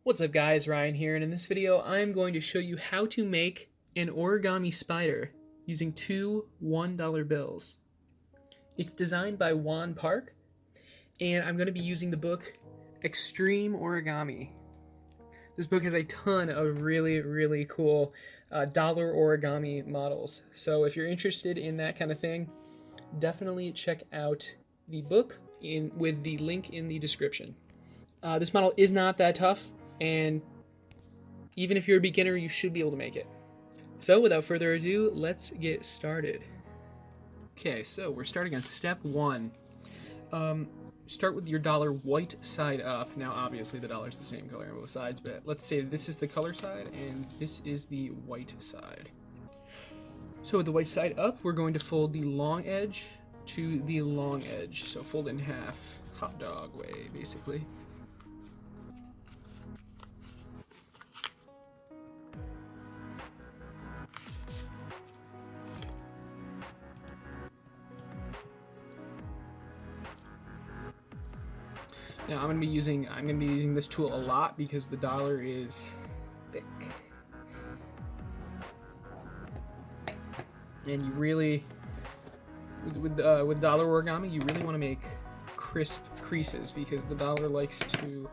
What's up guys, Ryan here, and in this video I'm going to show you how to make an origami spider using two $1 bills. It's designed by Juan Park, and I'm going to be using the book Extreme Origami. This book has a ton of really cool dollar origami models, so if you're interested in that kind of thing, definitely check out the book with the link in the description. This model is not that tough, and even if you're a beginner, you should be able to make it. So without further ado, let's get started. Okay, so we're starting on step one. Start with your dollar white side up. Now obviously the dollar's the same color on both sides, but let's say this is the color side and this is the white side. So with the white side up, we're going to fold the long edge to the long edge. So fold it in half, hot dog way, basically. Now I'm gonna be using this tool a lot because the dollar is thick, and you really, with dollar origami, you really want to make crisp creases because the dollar likes to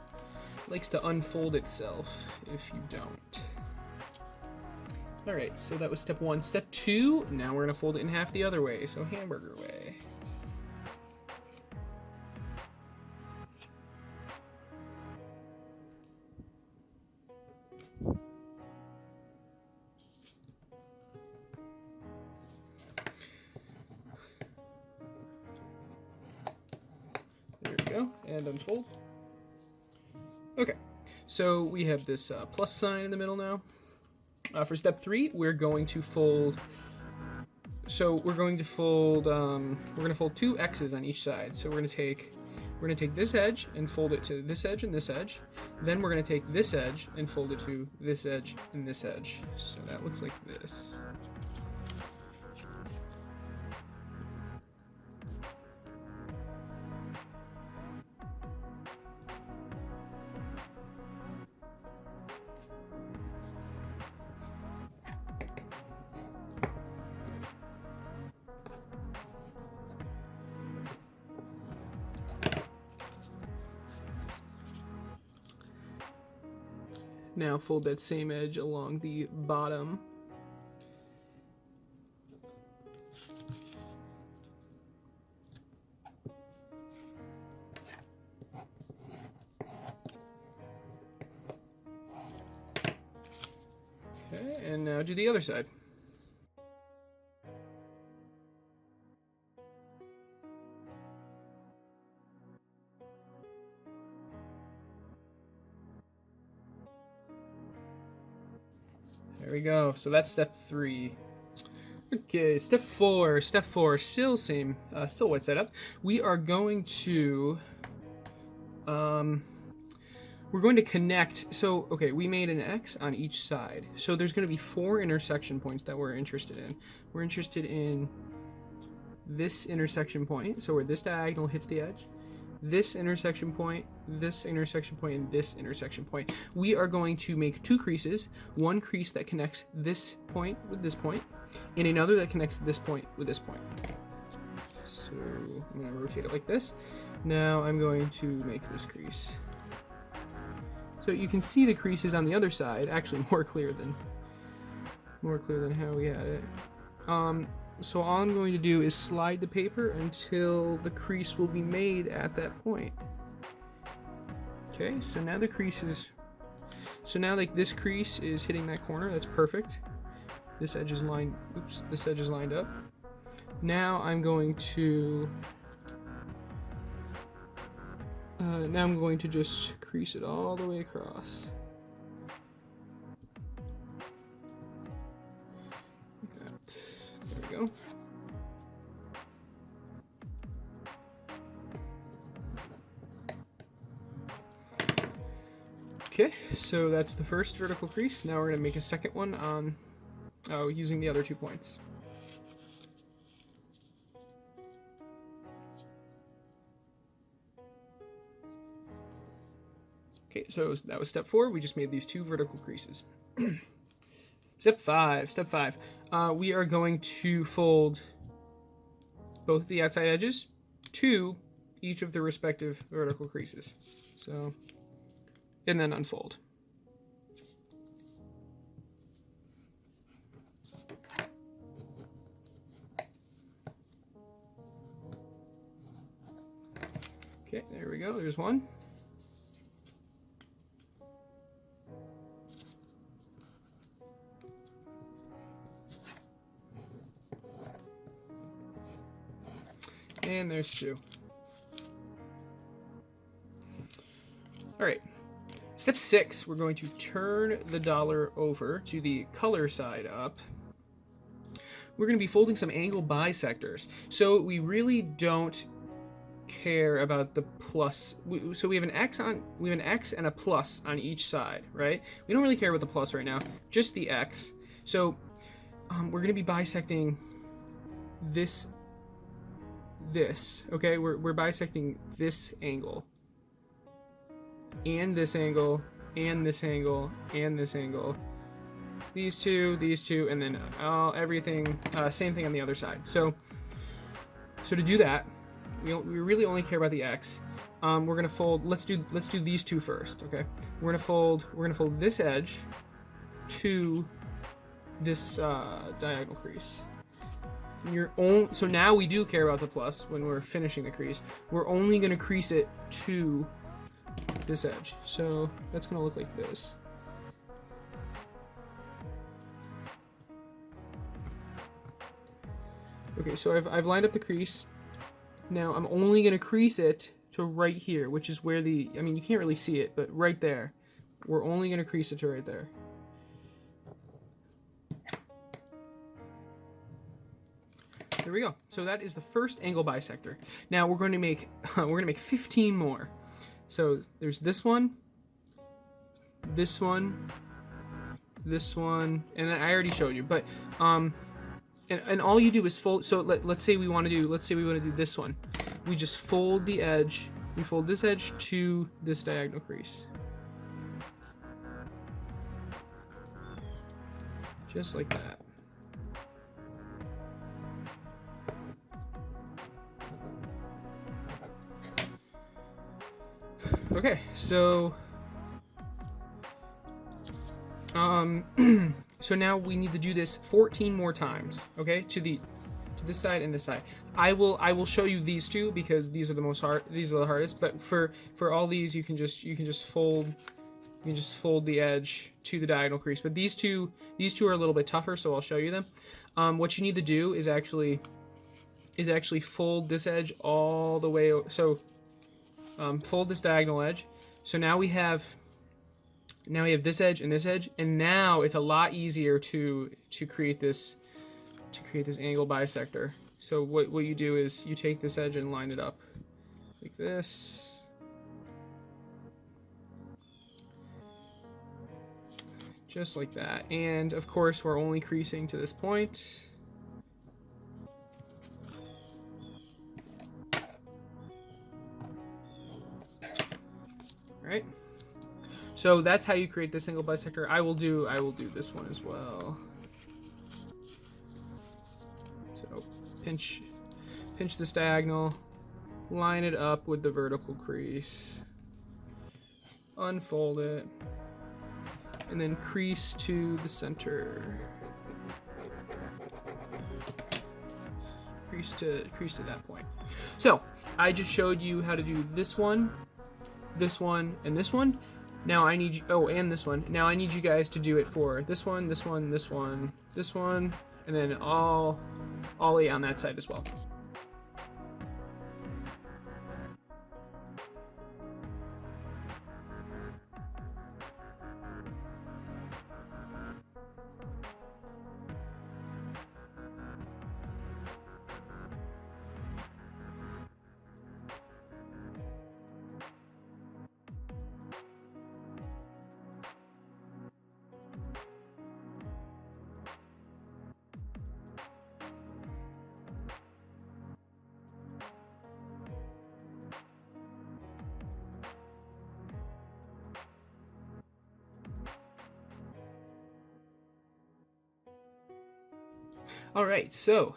unfold itself if you don't. All right, so that was step one. Step two. Now we're gonna fold it in half the other way, so hamburger way. There we go, and unfold. Okay, so we have this plus sign in the middle now. For step three, we're going to fold. So we're going to fold. We're going to fold two X's on each side. So we're going to take this edge and fold it to this edge and this edge. Then we're going to take this edge and fold it to this edge and this edge. So that looks like this. Now fold that same edge along the bottom. Okay, and now do the other side. There we go. So that's step three. Okay, step four. Step four, still same, still white side up. We are going to, we're going to connect. So, okay, we made an X on each side. So there's going to be 4 intersection points that we're interested in. We're interested in this intersection point. So where this diagonal hits the edge. This intersection point, and this intersection point. We are going to make 2 creases, one crease that connects this point with this point, and another that connects this point with this point. So I'm going to rotate it like this. Now I'm going to make this crease. So you can see the creases on the other side, actually more clear than how we had it. So all I'm going to do is slide the paper until the crease will be made at that point. Okay, so now the crease is, like this crease is hitting that corner, that's perfect. This edge is lined, this edge is lined up. Now I'm going to, just crease it all the way across. There we go. Okay, so that's the first vertical crease. Now we're going to make a second one on using the other 2 points. Okay, so that was step 4. We just made these 2 vertical creases. Step 5. We are going to fold both of the outside edges to each of the respective vertical creases. So, and then unfold. Okay, there we go. There's one. And there's 2. All right. Step 6, we're going to turn the dollar over to the color side up. We're going to be folding some angle bisectors. So we really don't care about the plus. So we have an X and a plus on each side, right? We don't really care about the plus right now, just the X. So we're going to be bisecting this, okay? We're bisecting this angle, and this angle, and this angle, and this angle. These two, and then everything, same thing on the other side. So to do that, we really only care about the X. We're gonna fold. Let's do these 2 first, okay? We're gonna fold this edge to this diagonal crease. So now we do care about the plus when we're finishing the crease. We're only gonna crease it to this edge. So that's gonna look like this. Okay, so I've lined up the crease. Now I'm only gonna crease it to right here, which is where you can't really see it, but right there. We're only gonna crease it to right there. There we go. So that is the first angle bisector. Now we're going to make 15 more. So there's this one, this one, this one, and then I already showed you. But and all you do is fold. So let's say we want to do this one. We just fold the edge. We fold this edge to this diagonal crease, just like that. Okay, so so now we need to do this 14 more times, okay? To this side and this side. I will show you these 2 because these are the hardest, but for all these you can just fold the edge to the diagonal crease. But these two are a little bit tougher, so I'll show you them. What you need to do is actually fold this edge all the way. So fold this diagonal edge. So now we have this edge, and now it's a lot easier to create this angle bisector. So what you do is you take this edge and line it up like this. Just like that. And of course we're only creasing to this point. Right? So that's how you create this angle bisector. I will do this one as well. So pinch this diagonal, line it up with the vertical crease, unfold it, and then crease to the center. Crease to that point. So I just showed you how to do this one, and this one. Now I need you, and this one. Now I need you guys to do it for this one, this one, this one, this one, and then all eight on that side as well. All right, so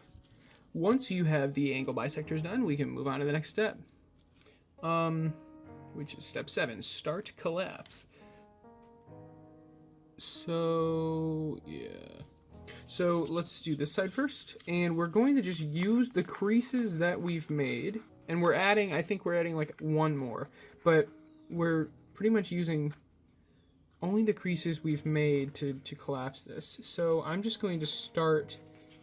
once you have the angle bisectors done, we can move on to the next step, which is step 7, start collapse. So, yeah. So let's do this side first, and we're going to just use the creases that we've made, and we're adding, I think we're adding like one more, but we're pretty much using only the creases we've made to collapse this. So I'm just going to start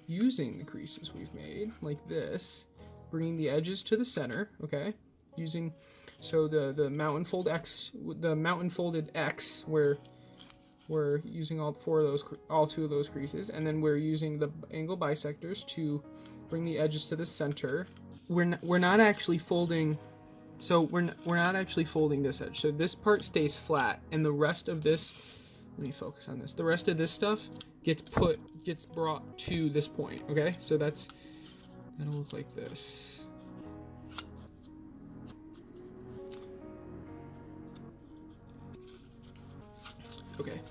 using the creases we've made like this, bringing the edges to the center, okay? Using, so the mountain fold X, the mountain folded X, where we're using all two of those creases, and then we're using the angle bisectors to bring the edges to the center. We're not actually folding, so we're not actually folding this edge. So this part stays flat, and the rest of this, let me focus on this. The rest of this stuff gets brought to this point. Okay, so that'll look like this. Okay,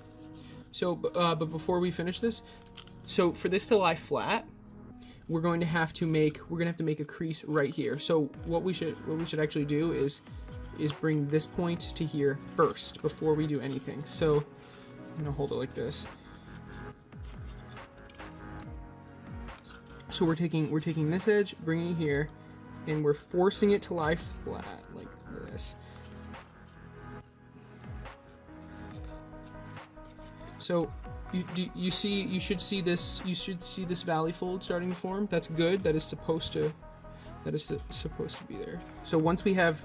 so but before we finish this, so for this to lie flat, we're going to have to make a crease right here. So what we should actually do is bring this point to here first before we do anything. So I'm gonna hold it like this. So we're taking this edge, bringing it here, and we're forcing it to lie flat like this. So you should see this valley fold starting to form. That's good. That is supposed to be there. So once we have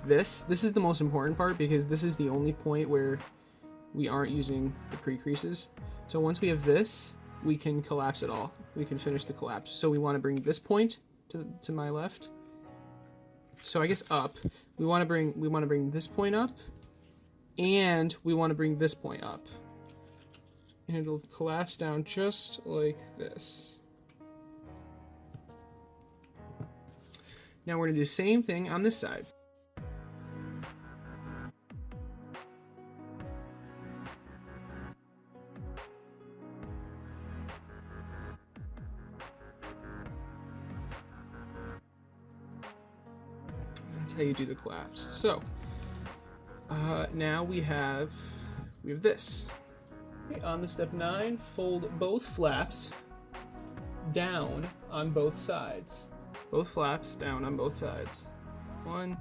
this is the most important part, because this is the only point where we aren't using the pre-creases. So once we have this, we can collapse it all. We can finish the collapse. So we want to bring this point to my left. So I guess up. We want to bring this point up, and we want to bring this point up. And it'll collapse down just like this. Now we're going to do the same thing on this side. That's how you do the collapse. So now we have this. Okay, on the step 9, fold both flaps down on both sides. Both flaps down on both sides. 1,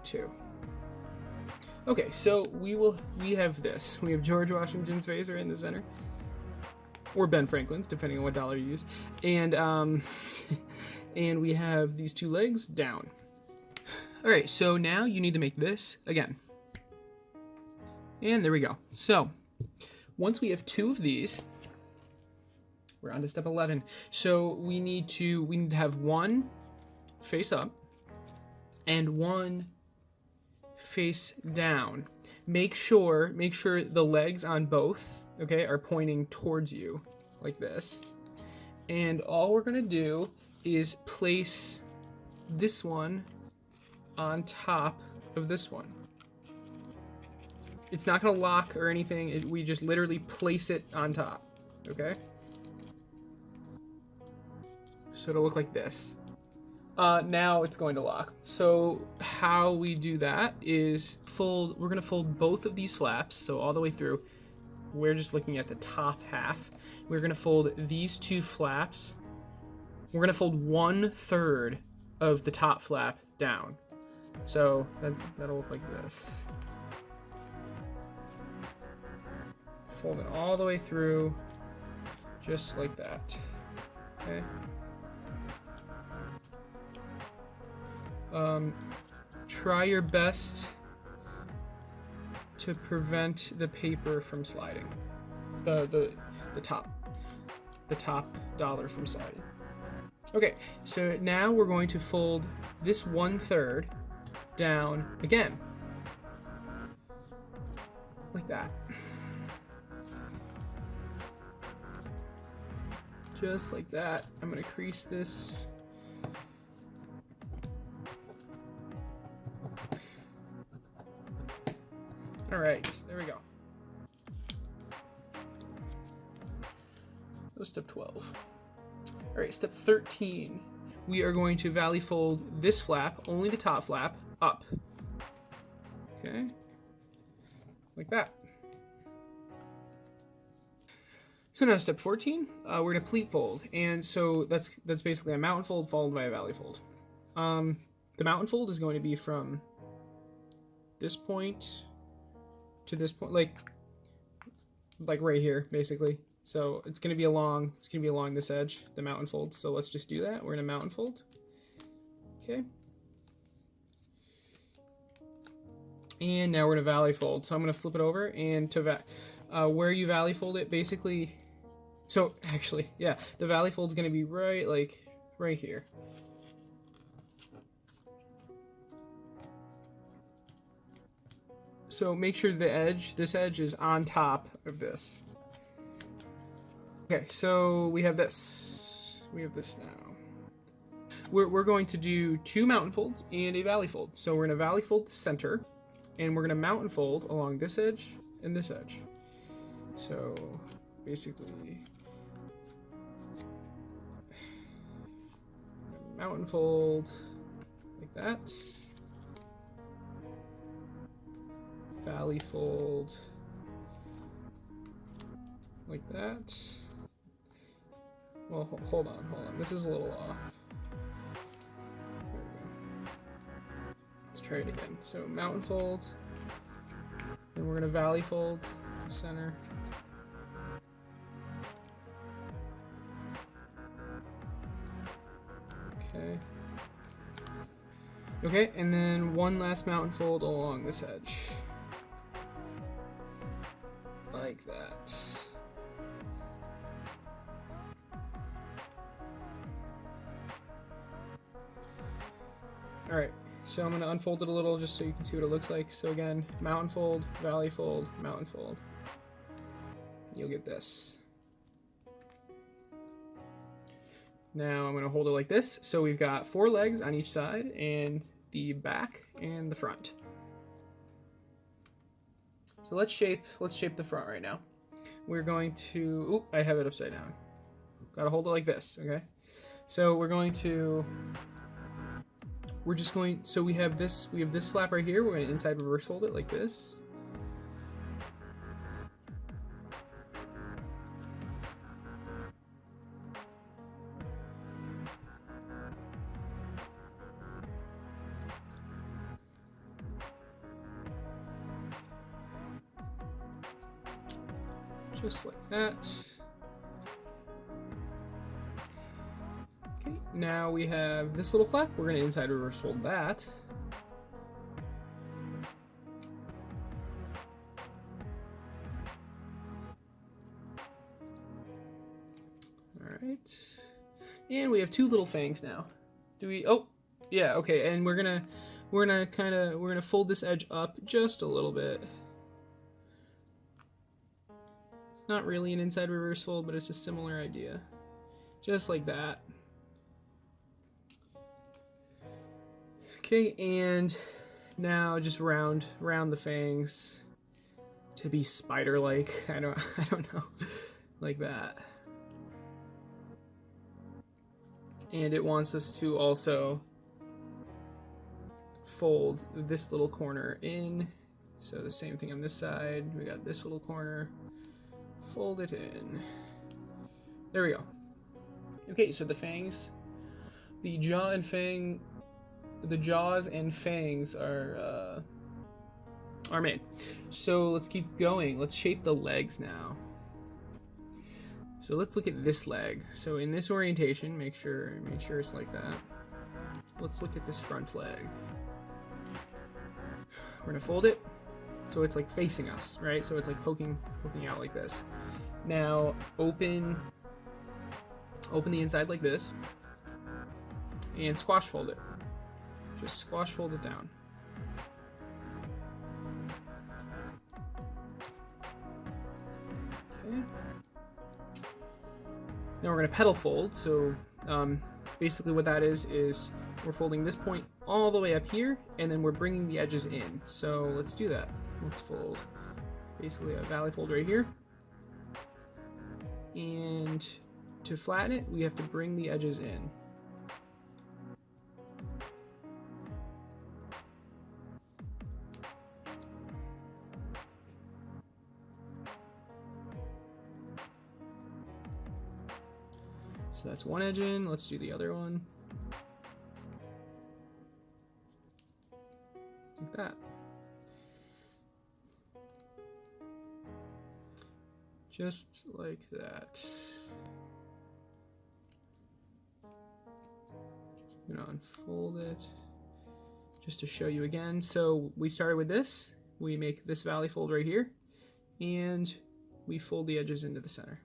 2. Okay, so we have this. We have George Washington's face right in the center, or Ben Franklin's, depending on what dollar you use, and and we have these two legs down. All right, so now you need to make this again, and there we go. So once we have 2 of these, we're on to step 11. So we need to have one face up and one face down. Make sure the legs on both, okay, are pointing towards you like this. And all we're gonna do is place this one on top of this one. It's not gonna lock or anything. We just literally place it on top, okay? So it'll look like this. Now it's going to lock. So how we do that is we're gonna fold both of these flaps, so all the way through. We're just looking at the top half. We're gonna fold these 2 flaps. We're gonna fold 1/3 of the top flap down. So that'll look like this. Fold it all the way through, just like that. Okay. Try your best to prevent the paper from sliding. The top dollar from sliding. Okay, so now we're going to fold this 1/3 down again, like that. Just like that. I'm gonna crease this. All right, there we go. That was step 12. All right, step 13. We are going to valley fold this flap, only the top flap, up. Okay, like that. So now step 14, we're gonna pleat fold, and so that's basically a mountain fold followed by a valley fold. The mountain fold is going to be from this point to this point, like right here, basically. So it's gonna be along this edge, the mountain fold. So let's just do that. We're gonna mountain fold. Okay. And now we're gonna valley fold. So I'm gonna flip it over, and to where you valley fold it, basically. So actually, yeah, the valley fold is gonna be right here. So make sure this edge is on top of this. Okay, so we have this. We have this now. We're going to do 2 mountain folds and a valley fold. So we're gonna valley fold the center, and we're gonna mountain fold along this edge and this edge. So basically, mountain fold like that. Valley fold like that. Well, hold on. This is a little off. There we go. Let's try it again. So mountain fold, then we're gonna valley fold the center. Okay. Okay, and then one last mountain fold along this edge. Like that. Alright, so I'm going to unfold it a little just so you can see what it looks like. So again, mountain fold, valley fold, mountain fold. You'll get this. Now I'm going to hold it like this. So we've got 4 legs on each side, and the back and the front. So let's shape the front right now. We're going to, oop, I have it upside down. Gotta hold it like this, okay? So so we have this flap right here. We're gonna inside reverse fold it like this. Just like that. Okay, now we have this little flap. We're going to inside reverse fold that. Alright. And we have 2 little fangs now. Do we, oh, yeah, okay, and we're gonna fold this edge up just a little bit. Not really an inside reverse fold, but it's a similar idea. Just like that. Okay, and now just round the fangs to be spider-like. I don't know. Like that. And it wants us to also fold this little corner in. So the same thing on this side. We got this little corner. Fold it in. There we go. Okay, so the fangs, the jaws and fangs are made. So let's keep going. Let's shape the legs now. So let's look at this leg. So in this orientation, make sure it's like that. Let's look at this front leg. We're gonna fold it so it's like facing us, right? So it's like poking out like this. Now open the inside like this and squash fold it. Just squash fold it down. Okay. Now we're going to pedal fold. So basically what that is we're folding this point all the way up here, and then we're bringing the edges in. So let's do that. Let's fold basically a valley fold right here. And to flatten it, we have to bring the edges in. So that's one edge in. Let's do the other one. Like that. Just like that. I'm gonna unfold it just to show you again. So we started with this. We make this valley fold right here, and we fold the edges into the center.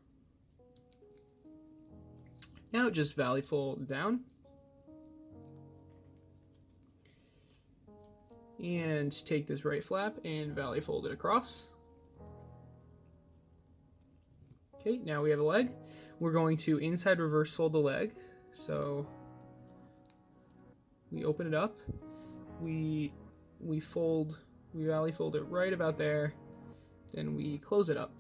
Now just valley fold down. And take this right flap and valley fold it across. Okay, now we have a leg. We're going to inside reverse fold the leg. So we open it up. We valley fold it right about there. Then we close it up.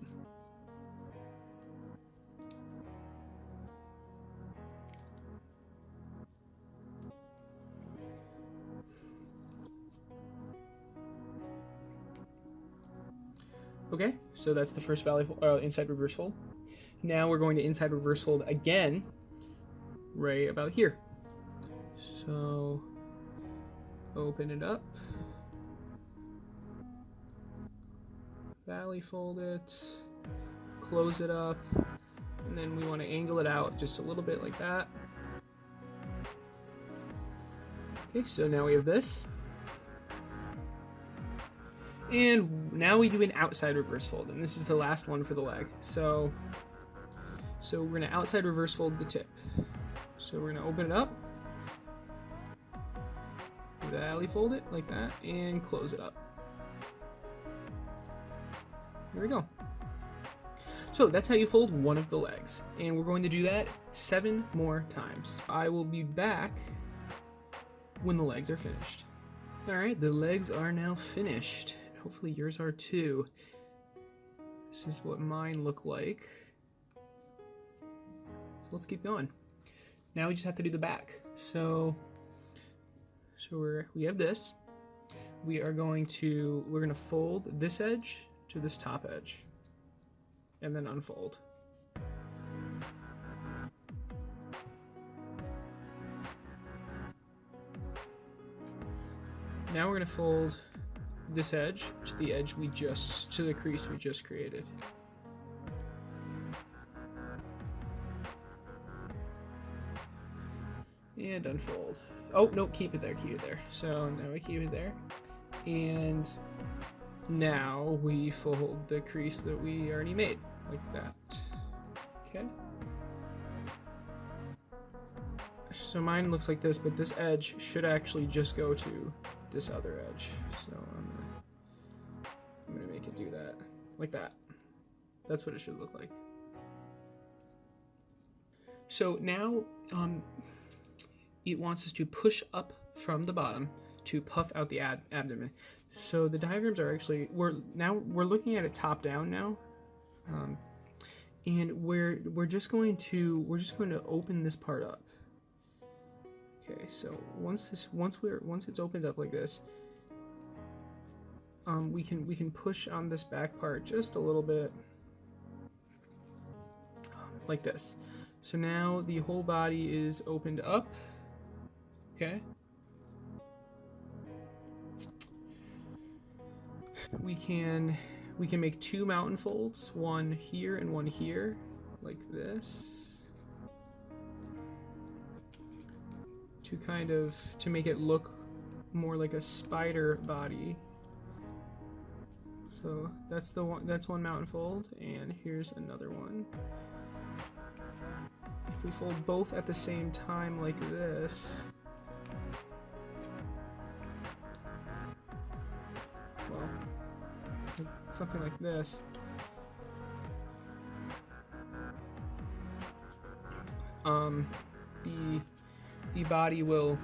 Okay, so that's the first valley fold, inside reverse fold. Now we're going to inside reverse fold again, right about here. So open it up, valley fold it, close it up, and then we want to angle it out just a little bit like that. Okay, so now we have this. And now we do an outside reverse fold, and this is the last one for the leg. So we're gonna outside reverse fold the tip. So we're gonna open it up, valley fold it like that, and close it up. There we go. So that's how you fold one of the legs, and we're going to do that 7 more times. I will be back when the legs are finished. All right, the legs are now finished. Hopefully yours are too. This is what mine look like. So let's keep going. Now we just have to do the back. So we have this. We're gonna fold this edge to this top edge, and then unfold. Now we're gonna fold this edge to the edge to the crease we just created. And unfold. Oh, no, keep it there, keep it there. So now we keep it there. And now we fold the crease that we already made, like that. Okay. So mine looks like this, but this edge should actually just go to this other edge. So I'm gonna make it do that, like that. That's what it should look like. So now it wants us to push up from the bottom to puff out the abdomen. So the diagrams are actually, we're looking at it top down now, and we're just going to open this part up. Okay, so once it's opened up like this, we can push on this back part just a little bit, like this. So now the whole body is opened up. Okay. We can make 2 mountain folds, one here and one here, like this. To make it look more like a spider body. So that's one mountain fold, and here's another one. If we fold both at the same time like this, well, something like this. The body will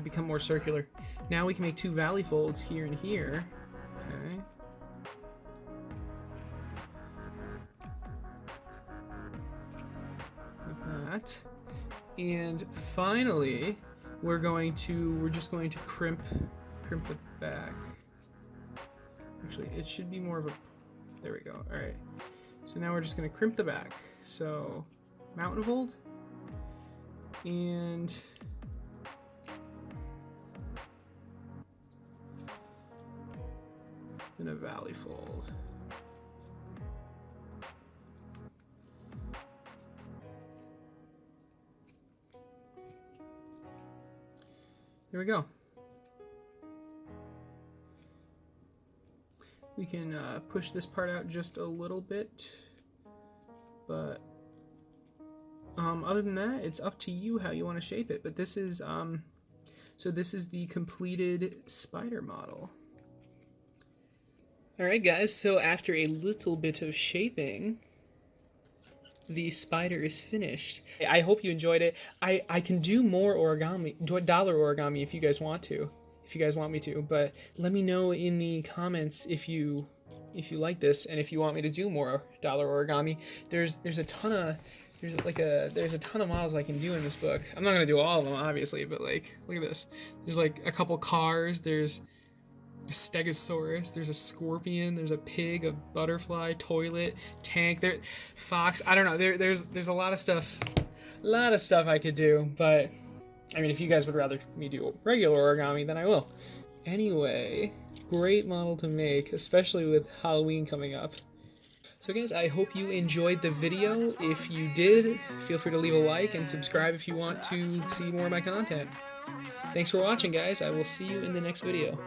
become more circular. Now we can make 2 valley folds here and here. Okay. that. And finally, we're just going to crimp the back. Actually, it should be more of a, there we go. All right. So now we're just going to crimp the back. So mountain fold and a valley fold. There we go. We can push this part out just a little bit, but other than that, it's up to you how you want to shape it. But this is so this is the completed spider model. All right, guys. So after a little bit of shaping, the spider is finished. I hope you enjoyed it. I can do more origami, dollar origami if you guys want to, if you guys want me to, but let me know in the comments if you like this and if you want me to do more dollar origami. There's a ton of models I can do in this book. I'm not gonna do all of them, obviously, but like, look at this. There's like a couple cars, there's a stegosaurus, there's a scorpion, there's a pig, a butterfly, toilet, tank, fox. I don't know. There's a lot of stuff I could do, but I mean, if you guys would rather me do regular origami, then I will. Anyway, great model to make, especially with Halloween coming up. So guys, I hope you enjoyed the video. If you did, feel free to leave a like and subscribe if you want to see more of my content. Thanks for watching, guys. I will see you in the next video.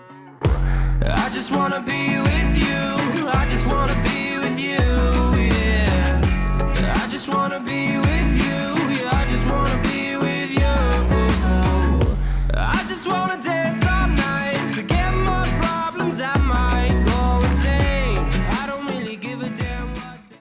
I just wanna be with